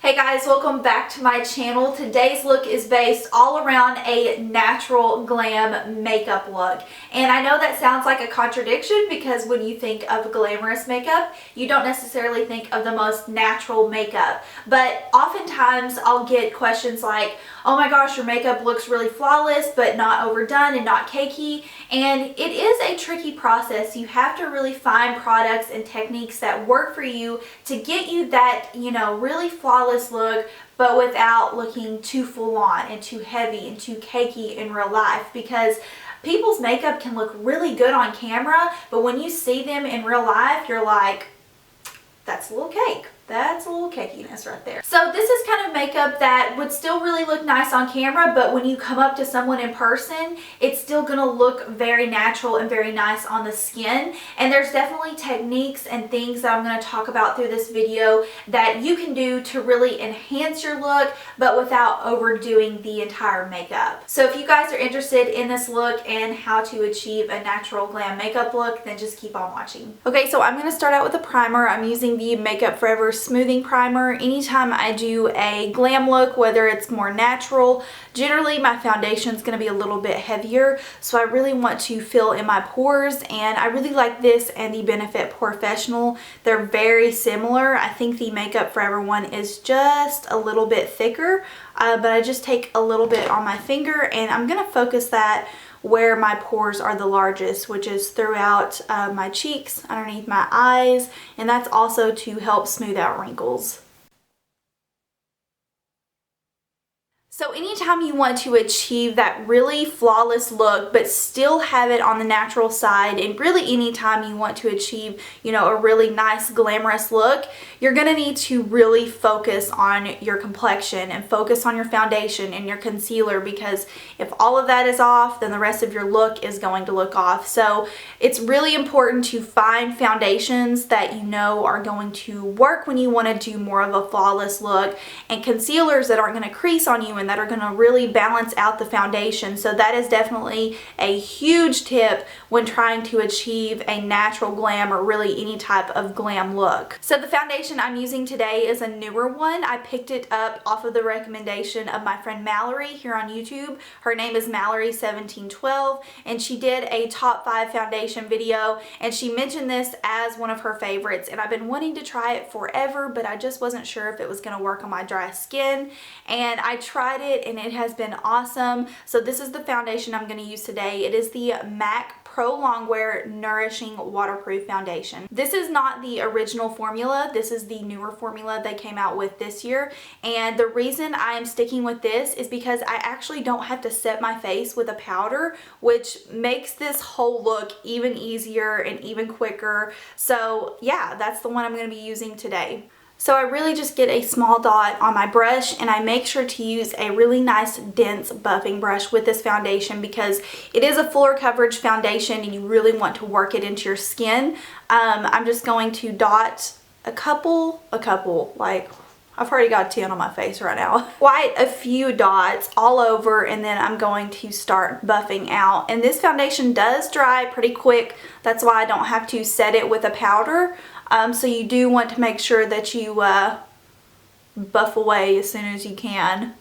Hey guys, welcome back to my channel. Today's look is based all around a natural glam makeup look. And I know that sounds like a contradiction because when you think of glamorous makeup, you don't necessarily think of the most natural makeup. But oftentimes I'll get questions like, oh my gosh, your makeup looks really flawless but not overdone and not cakey. And it is a tricky process. You have to really find products and techniques that work for you to get you that, really flawless look, but without looking too full on and too heavy and too cakey in real life, because people's makeup can look really good on camera, but when you see them in real life, you're like, that's a little cake. That's a little cakiness right there. So this is kind of makeup that would still really look nice on camera, but when you come up to someone in person, it's still gonna look very natural and very nice on the skin. And there's definitely techniques and things that I'm gonna talk about through this video that you can do to really enhance your look, but without overdoing the entire makeup. So if you guys are interested in this look and how to achieve a natural glam makeup look, then just keep on watching. Okay, so I'm gonna start out with a primer. I'm using the Makeup Forever smoothing primer. Anytime I do a glam look, whether it's more natural, generally my foundation is going to be a little bit heavier, so I really want to fill in my pores, and I really like this and the Benefit Professional. They're very similar. I think the Makeup Forever one is just a little bit thicker, but I just take a little bit on my finger and I'm going to focus that where my pores are the largest, which is throughout my cheeks, underneath my eyes, and that's also to help smooth out wrinkles. So anytime you want to achieve that really flawless look but still have it on the natural side, and really anytime you want to achieve, a really nice glamorous look, you're going to need to really focus on your complexion and focus on your foundation and your concealer, because if all of that is off, then the rest of your look is going to look off. So it's really important to find foundations that you know are going to work when you want to do more of a flawless look, and concealers that aren't going to crease on you and that are going to really balance out the foundation. So that is definitely a huge tip when trying to achieve a natural glam or really any type of glam look. So the foundation I'm using today is a newer one. I picked it up off of the recommendation of my friend Mallory here on YouTube. Her name is Mallory1712, and she did a top 5 foundation video, and she mentioned this as one of her favorites, and I've been wanting to try it forever, but I just wasn't sure if it was going to work on my dry skin, and I tried it and it has been awesome. So this is the foundation I'm going to use today. It is the MAC Pro Longwear Nourishing Waterproof Foundation. This is not the original formula. This is the newer formula they came out with this year. And the reason I am sticking with this is because I actually don't have to set my face with a powder, which makes this whole look even easier and even quicker. So yeah, that's the one I'm going to be using today. So I really just get a small dot on my brush, and I make sure to use a really nice dense buffing brush with this foundation because it is a fuller coverage foundation and you really want to work it into your skin. I'm just going to dot a couple, like I've already got 10 on my face right now. Quite a few dots all over, and then I'm going to start buffing out. And this foundation does dry pretty quick. That's why I don't have to set it with a powder. So you do want to make sure that you buff away as soon as you can.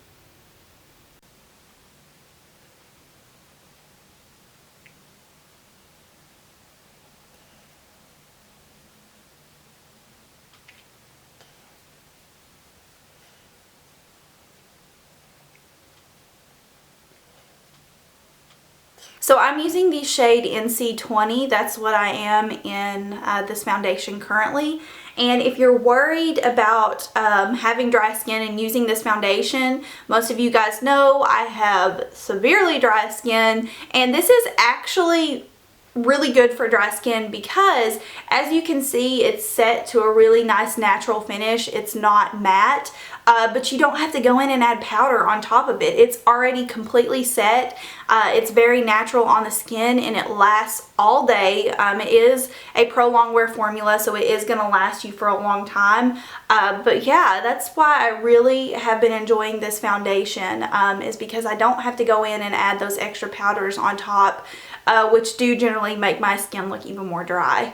So I'm using the shade NC20. That's what I am in this foundation currently. And if you're worried about having dry skin and using this foundation, most of you guys know I have severely dry skin, and this is actually really good for dry skin because, as you can see, it's set to a really nice natural finish. It's not matte, but you don't have to go in and add powder on top of it. It's already completely set. It's very natural on the skin and it lasts all day. It is a Pro Longwear formula, so it is going to last you for a long time. But yeah, that's why I really have been enjoying this foundation, is because I don't have to go in and add those extra powders on top, which do generally make my skin look even more dry.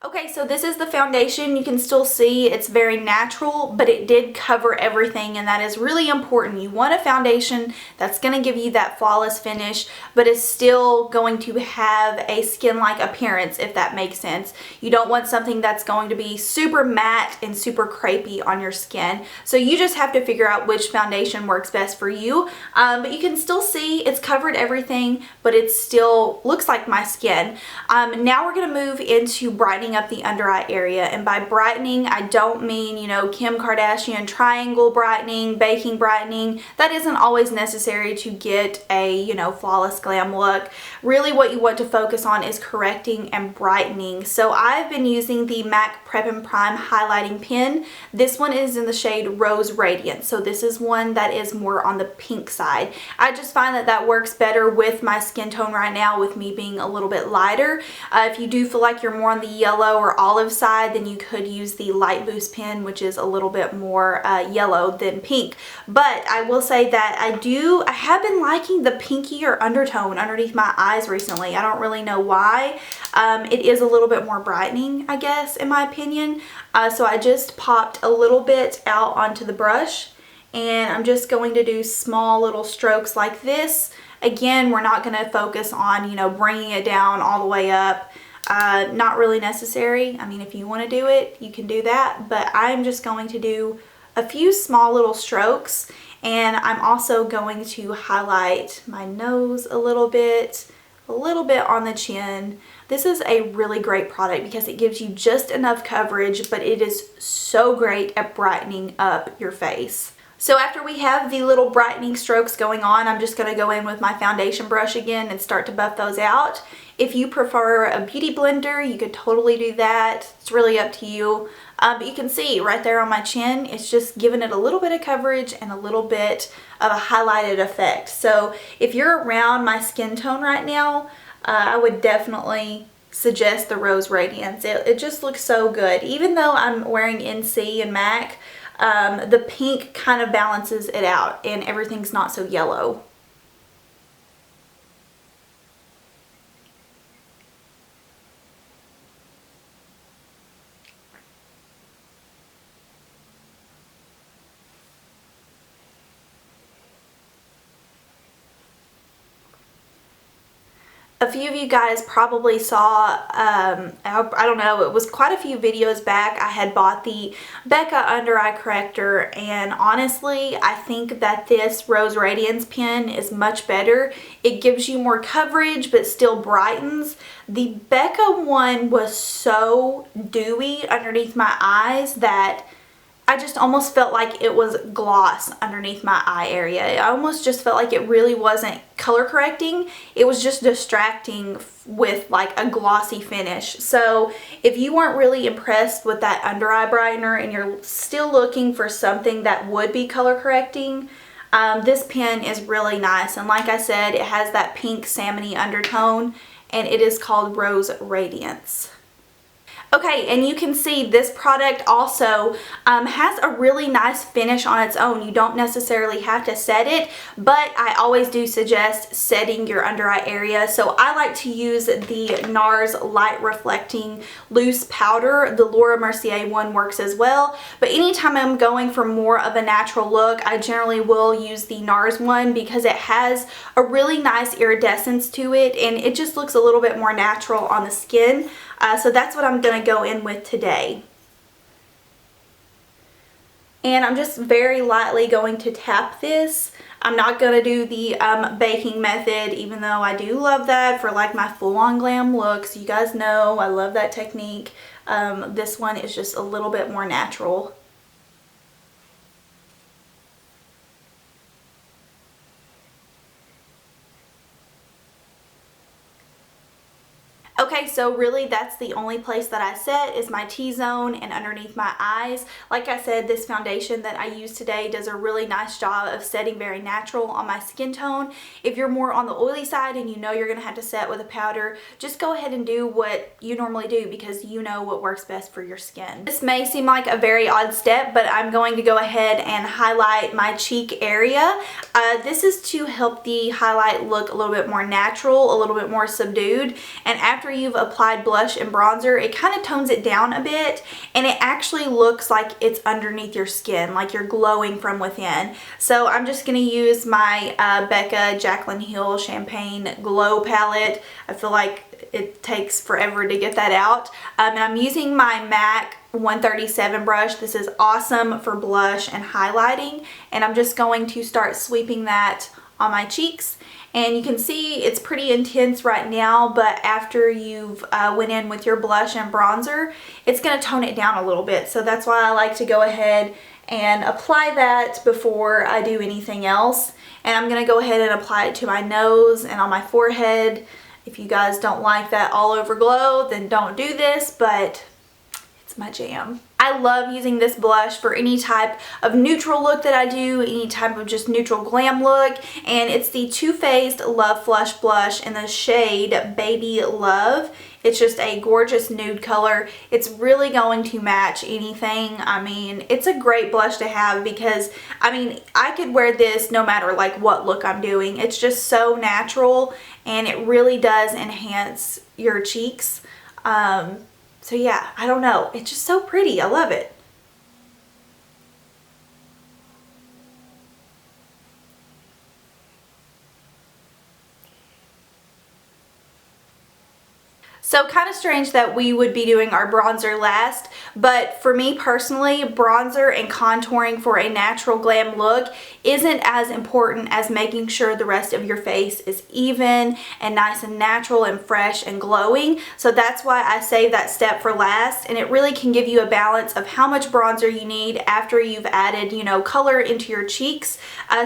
Okay, so this is the foundation. You can still see it's very natural, but it did cover everything, and that is really important. You want a foundation that's going to give you that flawless finish, but is still going to have a skin-like appearance, if that makes sense. You don't want something that's going to be super matte and super crepey on your skin. So you just have to figure out which foundation works best for you. But you can still see it's covered everything, but it still looks like my skin. Now we're going to move into brightening up the under eye area, and by brightening I don't mean, you know, Kim Kardashian triangle brightening, baking brightening. That isn't always necessary to get a, you know, flawless glam look. Really what you want to focus on is correcting and brightening. So I've been using the MAC Prep and Prime highlighting pen. This one is in the shade Rose Radiant, so this is one that is more on the pink side. I just find that that works better with my skin tone right now, with me being a little bit lighter. If you do feel like you're more on the yellow or olive side, then you could use the Light Boost pen, which is a little bit more yellow than pink. But I will say that I have been liking the pinkier undertone underneath my eyes recently. I don't really know why. It is a little bit more brightening, I guess, in my opinion. So I just popped a little bit out onto the brush, and I'm just going to do small little strokes like this. Again, we're not going to focus on, you know, bringing it down all the way up. Not really necessary. I mean, if you want to do it, you can do that, but I'm just going to do a few small little strokes, and I'm also going to highlight my nose a little bit on the chin. This is a really great product because it gives you just enough coverage, but it is so great at brightening up your face. So after we have the little brightening strokes going on, I'm just going to go in with my foundation brush again and start to buff those out. If you prefer a beauty blender, you could totally do that. It's really up to you. But you can see right there on my chin, it's just giving it a little bit of coverage and a little bit of a highlighted effect. So if you're around my skin tone right now, I would definitely suggest the Rose Radiance. It just looks so good. Even though I'm wearing NC and MAC, the pink kind of balances it out and everything's not so yellow. A few of you guys probably saw, I don't know, it was quite a few videos back, I had bought the Becca under eye corrector, and honestly I think that this Rose Radiance pen is much better. It gives you more coverage but still brightens. The Becca one was so dewy underneath my eyes that I just almost felt like it was gloss underneath my eye area. I almost just felt like it really wasn't color correcting. It was just distracting with like a glossy finish. So if you weren't really impressed with that under eye brightener and you're still looking for something that would be color correcting, this pen is really nice. And like I said, it has that pink salmony undertone, and it is called Rose Radiance. Okay, and you can see this product also has a really nice finish on its own. You don't necessarily have to set it, but I always do suggest setting your under eye area. So I like to use the Nars Light Reflecting Loose Powder. The Laura Mercier one works as well, but anytime I'm going for more of a natural look, I generally will use the Nars one because it has a really nice iridescence to it, and it just looks a little bit more natural on the skin. So that's what I'm going to go in with today. And I'm just very lightly going to tap this. I'm not going to do the baking method, even though I do love that for like my full-on glam looks. You guys know I love that technique. This one is just a little bit more natural. Okay, so really that's the only place that I set is my T-zone and underneath my eyes. Like I said, this foundation that I use today does a really nice job of setting very natural on my skin tone. If you're more on the oily side and you know you're going to have to set with a powder, just go ahead and do what you normally do because you know what works best for your skin. This may seem like a very odd step, but I'm going to go ahead and highlight my cheek area. This is to help the highlight look a little bit more natural, a little bit more subdued, and after after you've applied blush and bronzer, it kind of tones it down a bit, and it actually looks like it's underneath your skin, like you're glowing from within. So I'm just going to use my Becca Jaclyn Hill Champagne Glow Palette. I feel like it takes forever to get that out. And I'm using my MAC 137 brush. This is awesome for blush and highlighting, and I'm just going to start sweeping that on my cheeks. And you can see it's pretty intense right now, but after you've went in with your blush and bronzer, it's going to tone it down a little bit. So that's why I like to go ahead and apply that before I do anything else. And I'm going to go ahead and apply it to my nose and on my forehead. If you guys don't like that all over glow, then don't do this, but it's my jam. I love using this blush for any type of neutral look that I do, any type of just neutral glam look, and it's the Too Faced Love Flush Blush in the shade Baby Love. It's just a gorgeous nude color. It's really going to match anything. I mean, it's a great blush to have because, I mean, I could wear this no matter like what look I'm doing. It's just so natural, and it really does enhance your cheeks. So yeah, I don't know. It's just so pretty. I love it. So kind of strange that we would be doing our bronzer last, but for me personally, bronzer and contouring for a natural glam look isn't as important as making sure the rest of your face is even and nice and natural and fresh and glowing. So that's why I save that step for last, and it really can give you a balance of how much bronzer you need after you've added, you know, color into your cheeks.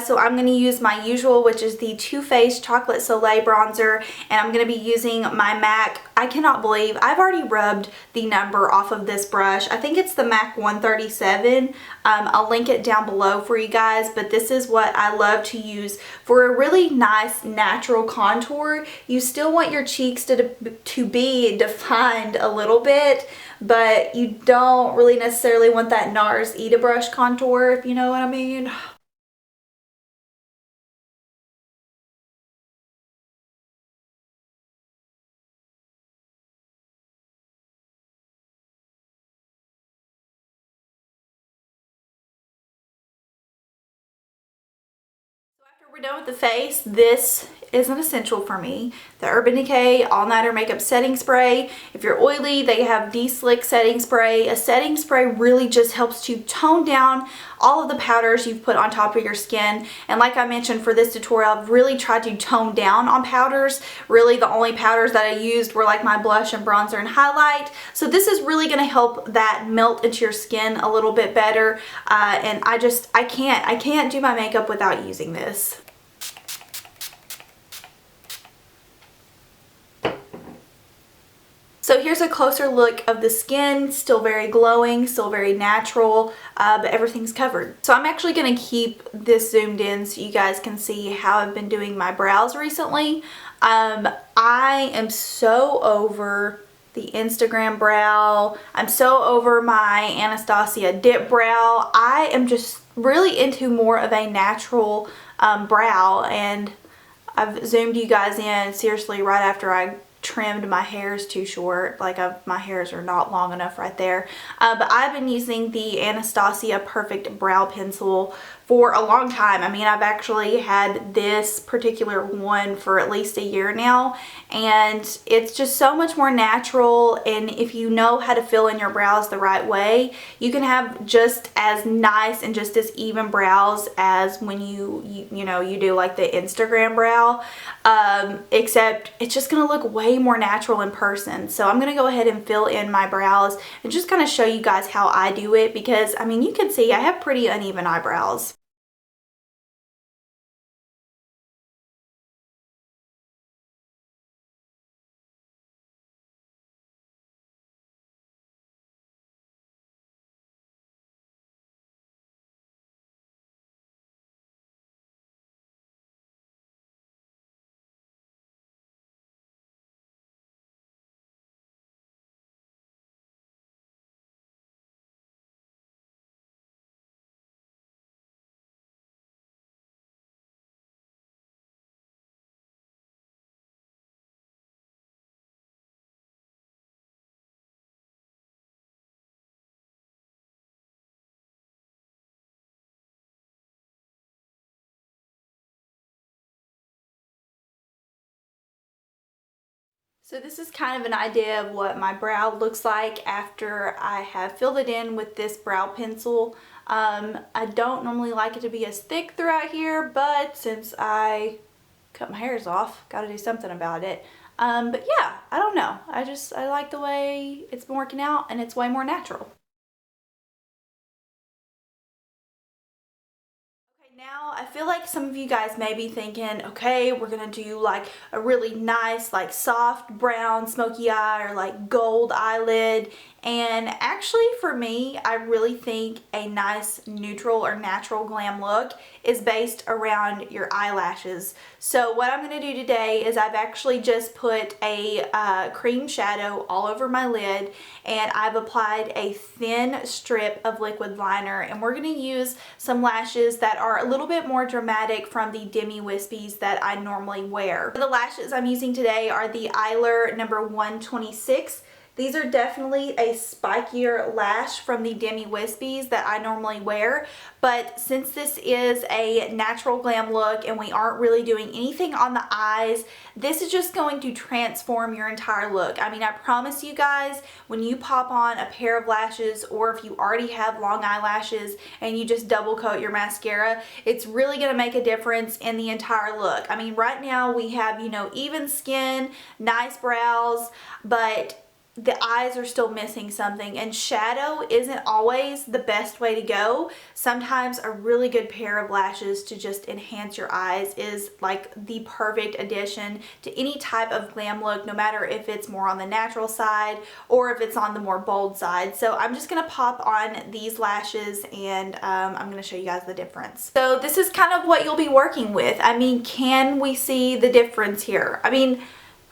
So I'm going to use my usual, which is the Too Faced Chocolate Soleil bronzer, and I'm going to be using my MAC. I cannot believe I've already rubbed the number off of this brush. I think it's the MAC 137. I'll link it down below for you guys, but this is what I love to use for a really nice natural contour. You still want your cheeks to be defined a little bit, but you don't really necessarily want that Nars Eat a Brush contour, if you know what I mean. After we're done with the face, this is an essential for me. The Urban Decay All Nighter Makeup Setting Spray. If you're oily, they have De-Slick Setting Spray. A setting spray really just helps to tone down all of the powders you've put on top of your skin. And like I mentioned for this tutorial, I've really tried to tone down on powders. Really, the only powders that I used were like my blush and bronzer and highlight. So this is really going to help that melt into your skin a little bit better. And I can't do my makeup without using this. So here's a closer look of the skin, still very glowing, still very natural, but everything's covered. So I'm actually going to keep this zoomed in so you guys can see how I've been doing my brows recently. I am so over the Instagram brow. I'm so over my Anastacio dip brow. I am just really into more of a natural brow, and I've zoomed you guys in seriously right after I trimmed my hairs too short. Like my hairs are not long enough right there. But I've been using the Anastasia Perfect Brow Pencil for a long time. I mean, I've actually had this particular one for at least a year now, and it's just so much more natural. And if you know how to fill in your brows the right way, you can have just as nice and just as even brows as when you do like the Instagram brow, except it's just gonna look way more natural in person. So I'm gonna go ahead and fill in my brows and just kind of show you guys how I do it, because I mean, you can see I have pretty uneven eyebrows. So this is kind of an idea of what my brow looks like after I have filled it in with this brow pencil. I don't normally like it to be as thick throughout here, but since I cut my hairs off, gotta do something about it. But yeah, I don't know. I like the way it's been working out, and it's way more natural. Now, I feel like some of you guys may be thinking, okay, we're gonna do like a really nice, like soft brown smoky eye or like gold eyelid. And actually for me, I really think a nice neutral or natural glam look is based around your eyelashes. So what I'm gonna do today is I've actually just put a cream shadow all over my lid, and I've applied a thin strip of liquid liner, and we're gonna use some lashes that are a little bit more dramatic from the demi wispies that I normally wear. The lashes I'm using today are the Eyelure number 126. These are definitely a spikier lash from the demi wispies that I normally wear, but since this is a natural glam look and we aren't really doing anything on the eyes, this is just going to transform your entire look. I mean, I promise you guys, when you pop on a pair of lashes, or if you already have long eyelashes and you just double coat your mascara, it's really going to make a difference in the entire look. I mean, right now we have, you know, even skin, nice brows, but the eyes are still missing something, and shadow isn't always the best way to go. Sometimes a really good pair of lashes to just enhance your eyes is like the perfect addition to any type of glam look, no matter if it's more on the natural side or if it's on the more bold side. So I'm just gonna pop on these lashes, and I'm gonna show you guys the difference. So this is kind of what you'll be working with. I mean, can we see the difference here? I mean,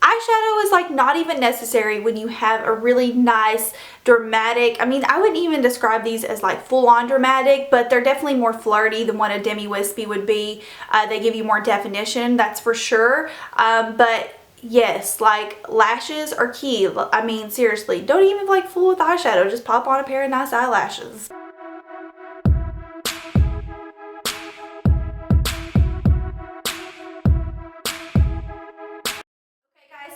eyeshadow is like not even necessary when you have a really nice dramatic, I mean, I wouldn't even describe these as like full-on dramatic, but they're definitely more flirty than what a demi wispy would be. They give you more definition, that's for sure. But yes, like lashes are key. I mean, seriously, don't even like fool with eyeshadow, just pop on a pair of nice eyelashes.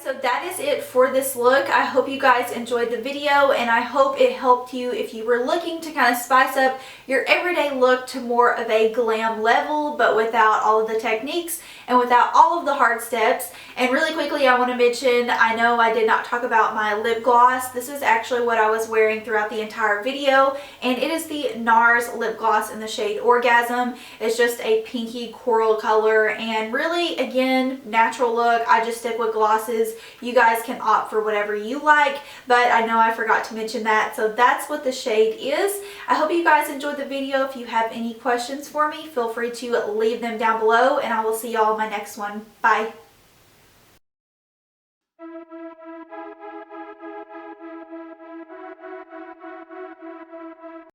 So that is it for this look. I hope you guys enjoyed the video, and I hope it helped you if you were looking to kind of spice up your everyday look to more of a glam level, but without all of the techniques and without all of the hard steps. And really quickly, I want to mention, I know I did not talk about my lip gloss. This is actually what I was wearing throughout the entire video, and it is the Nars Lip Gloss in the shade Orgasm. It's just a pinky coral color, and really, again, natural look. I just stick with glosses. You guys can opt for whatever you like, but I know I forgot to mention that. So that's what the shade is. I hope you guys enjoyed the video. If you have any questions for me, feel free to leave them down below, and I will see y'all in my next one. Bye.